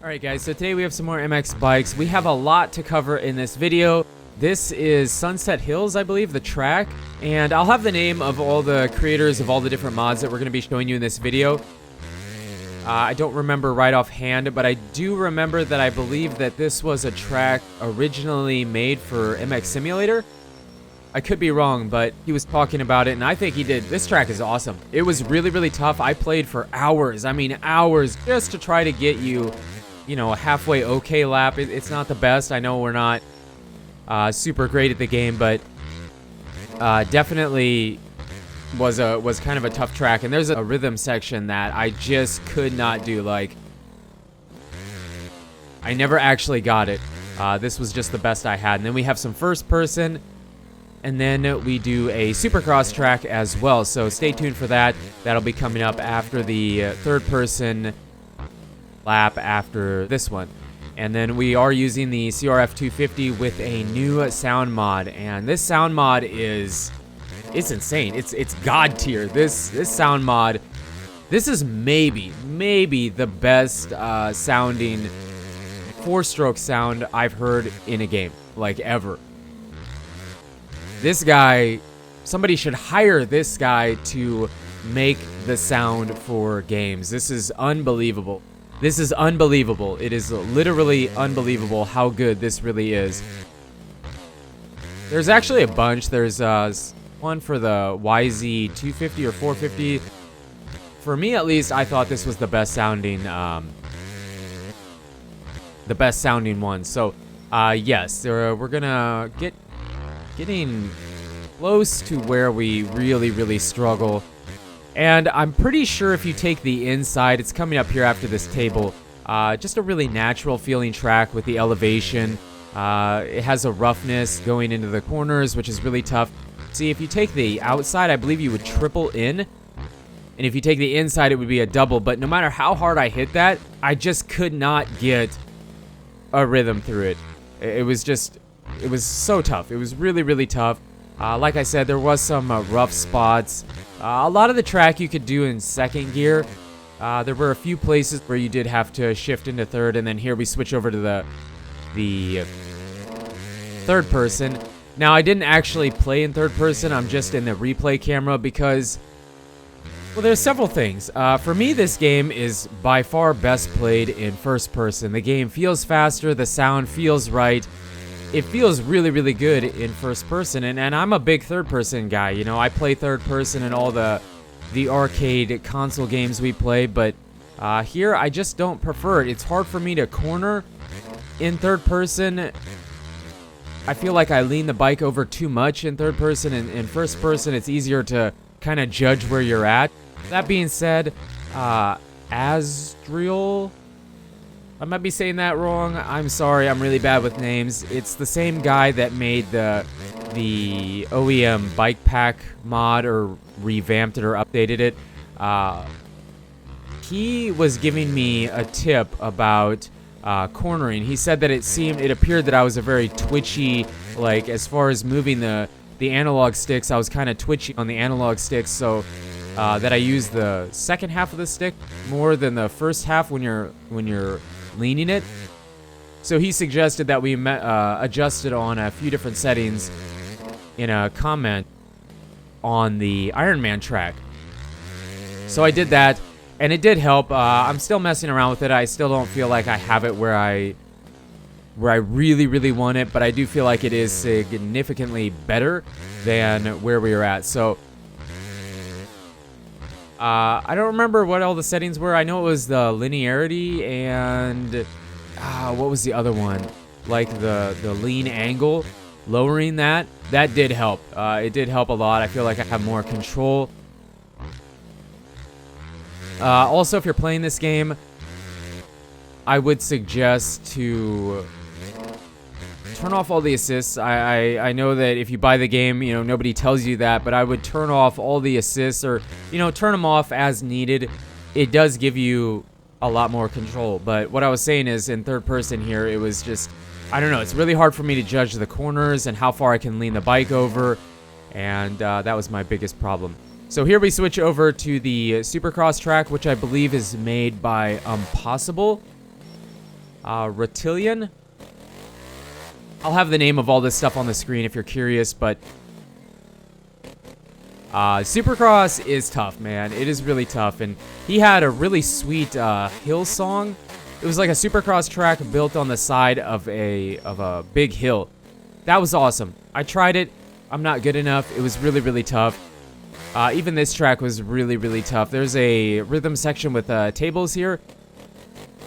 Alright guys, so today we have some more MX bikes. We have a lot to cover in this video. This is Sunset Hills, I believe, the track. And I'll have the name of all the creators of all the different mods that we're going to be showing you in this video. I don't remember right offhand, but I do remember that I believe that this was a track originally made for MX Simulator. I could be wrong, but he was talking about it, and I think he did. This track is awesome. It was really, really tough. I played for hours. I mean, hours just to try to get you know, a halfway okay lap. It's not the best. I know we're not super great at the game, but definitely was kind of a tough track. And there's a rhythm section that I just could not do. Like, I never actually got it. This was just the best I had. And then we have some first person, and then we do a Supercross track as well. So stay tuned for that. That'll be coming up after the third person lap after this one. And then we are using the CRF250 with a new sound mod, and this sound mod it's insane. It's god tier. This sound mod, this is maybe the best sounding 4-stroke sound I've heard in a game, like, ever. This guy, somebody should hire this guy to make the sound for games. This is unbelievable. This is unbelievable. It is literally unbelievable how good this really is. There's actually a bunch. There's one for the YZ250 or 450. For me, at least, I thought this was the best sounding one. So, yes, we're gonna getting close to where we really struggle. And I'm pretty sure if you take the inside, it's coming up here after this table, just a really natural feeling track with the elevation. It has a roughness going into the corners, which is really tough. See, if you take the outside, I believe you would triple in. And if you take the inside, it would be a double. But no matter how hard I hit that, I just could not get a rhythm through it. It was so tough. It was really tough. Like I said, there was some rough spots. A lot of the track you could do in second gear. There were a few places where you did have to shift into third, and then here we switch over to the third person. Now, I didn't actually play in third person. I'm just in the replay camera because, well, there's several things. For me, this game is by far best played in first person. The game feels faster. The sound feels right. It feels really good in first person, and I'm a big third person guy. You know, I play third person in all the arcade console games we play, but here I just don't prefer it. It's hard for me to corner in third person. I feel like I lean the bike over too much in third person, and in first person it's easier to kind of judge where you're at. That being said, Azriel, I might be saying that wrong. I'm sorry, I'm really bad with names. It's the same guy that made the OEM bike pack mod, or revamped it or updated it. He was giving me a tip about cornering. He said that it appeared that I was a very twitchy, like, as far as moving the analog sticks, I was kind of twitchy on the analog sticks, so that I use the second half of the stick more than the first half when you're leaning it. So he suggested that we adjust it on a few different settings in a comment on the Iron Man track. So I did that, and it did help. I'm still messing around with it. I still don't feel like I have it where I really want it, but I do feel like it is significantly better than where we were at. So I don't remember what all the settings were. I know it was the linearity and what was the other one? Like the lean angle, lowering that did help. It did help a lot. I feel like I have more control. Also, if you're playing this game, I would suggest to turn off all the assists. I know that if you buy the game, you know, nobody tells you that, but I would turn off all the assists, or, you know, turn them off as needed. It does give you a lot more control. But what I was saying is, in third person here, it was just, I don't know, it's really hard for me to judge the corners and how far I can lean the bike over, and that was my biggest problem. So here we switch over to the Supercross track, which I believe is made by Umpossible. Raëlian. I'll have the name of all this stuff on the screen if you're curious, but Supercross is tough, man. It is really tough, and he had a really sweet hill song. It was like a Supercross track built on the side of a big hill. That was awesome. I tried it. I'm not good enough. It was really, really tough. Even this track was really, really tough. There's a rhythm section with tables here.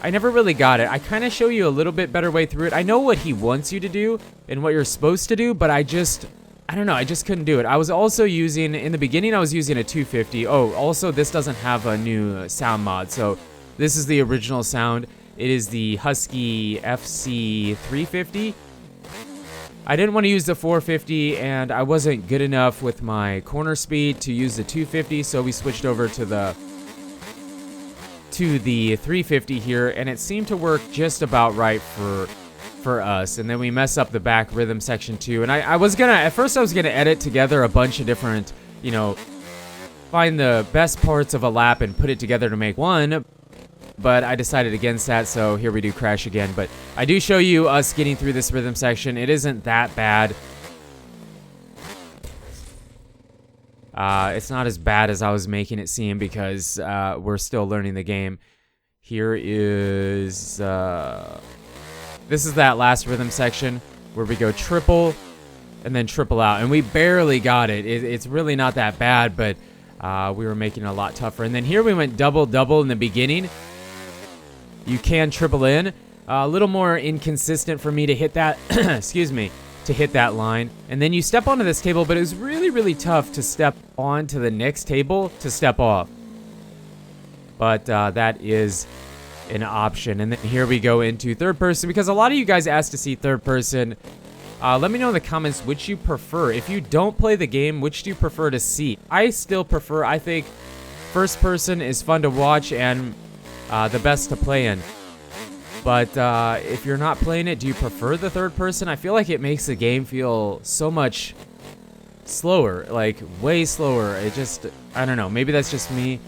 I never really got it. I kind of show you a little bit better way through it. I know what he wants you to do and what you're supposed to do, but I don't know. I just couldn't do it. I was also using, in the beginning, I was using a 250. Oh, also, this doesn't have a new sound mod. So this is the original sound. It is the Husky FC350. I didn't want to use the 450, and I wasn't good enough with my corner speed to use the 250, so we switched over to the 350 here, and it seemed to work just about right for us. And then we mess up the back rhythm section too. And I was gonna, at first I was gonna edit together a bunch of different, you know, find the best parts of a lap and put it together to make one, but I decided against that, so here we do crash again. But I do show you us getting through this rhythm section. It isn't that bad. It's not as bad as I was making it seem because we're still learning the game. Here is... this is that last rhythm section where we go triple and then triple out. And we barely got it. It's really not that bad, but we were making it a lot tougher. And then here we went double in the beginning. You can triple in. A little more inconsistent for me to hit that, excuse me, to hit that line. And then you step onto this table, but it was really, really tough to step onto the next table to step off. But that is an option. And then here we go into third person, because a lot of you guys asked to see third person. Let me know in the comments which you prefer. If you don't play the game, which do you prefer to see? I still prefer, I think first person is fun to watch and the best to play in. But if you're not playing it, do you prefer the third person? I feel like it makes the game feel so much slower, like way slower. It just, I don't know, maybe that's just me.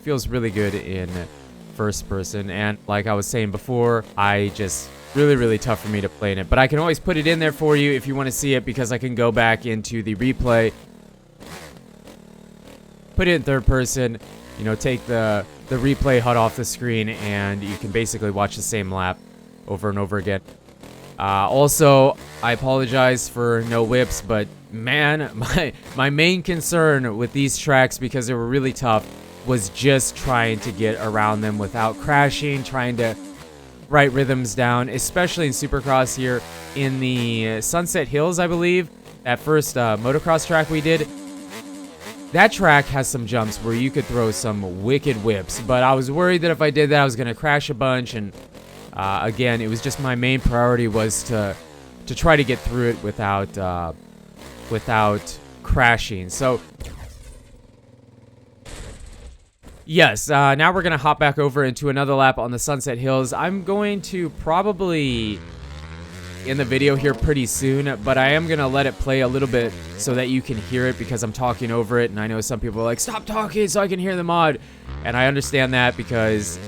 Feels really good in first person. And like I was saying before, I just really, really tough for me to play in it. But I can always put it in there for you if you want to see it, because I can go back into the replay, put it in third person, you know, take the replay HUD off the screen, and you can basically watch the same lap over and over again. Also, I apologize for no whips, but man, my main concern with these tracks, because they were really tough, was just trying to get around them without crashing, trying to write rhythms down, especially in Supercross here. In the Sunset Hills, I believe, that first motocross track we did, that track has some jumps where you could throw some wicked whips, but I was worried that if I did that, I was going to crash a bunch, and again, it was just my main priority was to try to get through it without crashing. So yes, now we're going to hop back over into another lap on the Sunset Hills. I'm going to probably in the video here pretty soon, but I am going to let it play a little bit so that you can hear it, because I'm talking over it, and I know some people are like, stop talking so I can hear the mod, and I understand that because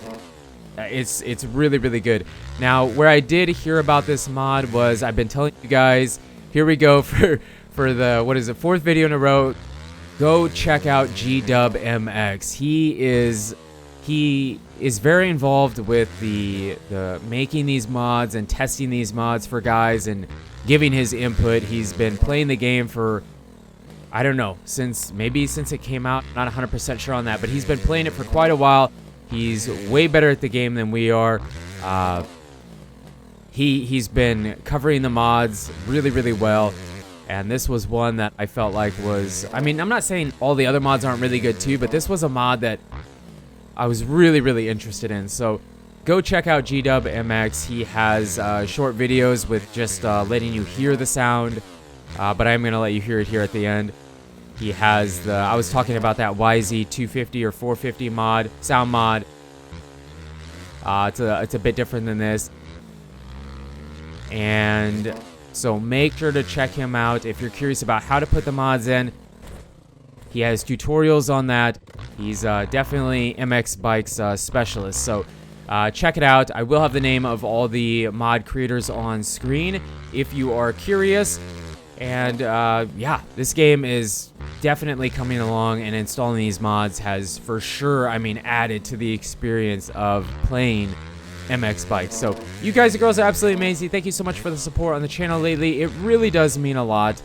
it's really, really good. Now, where I did hear about this mod was, I've been telling you guys, here we go for the, what is it, fourth video in a row. Go check out GWMX. He is very involved with the making these mods and testing these mods for guys and giving his input. He's been playing the game for, I don't know, since it came out. Not 100% sure on that, but he's been playing it for quite a while. He's way better at the game than we are. He's been covering the mods really, really well. And this was one that I felt like was, I mean, I'm not saying all the other mods aren't really good too, but this was a mod that I was really, really interested in. So go check out GWMX. He has short videos with just letting you hear the sound, but I'm going to let you hear it here at the end. He has I was talking about that YZ250 or 450 mod, sound mod. It's a bit different than this. And so make sure to check him out if you're curious about how to put the mods in. He has tutorials on that. He's definitely MX Bikes specialist. So Check it out. I will have the name of all the mod creators on screen if you are curious. And yeah, this game is definitely coming along, and installing these mods has for sure, I mean, added to the experience of playing MX bikes. So you guys and girls are absolutely amazing. Thank you so much for the support on the channel lately. It really does mean a lot.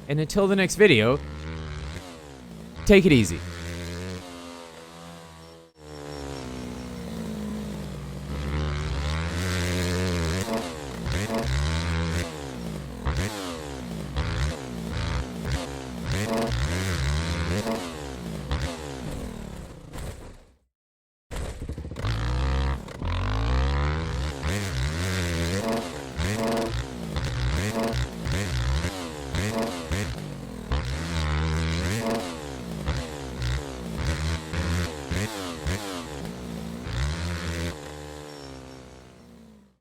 And until the next video, take it easy.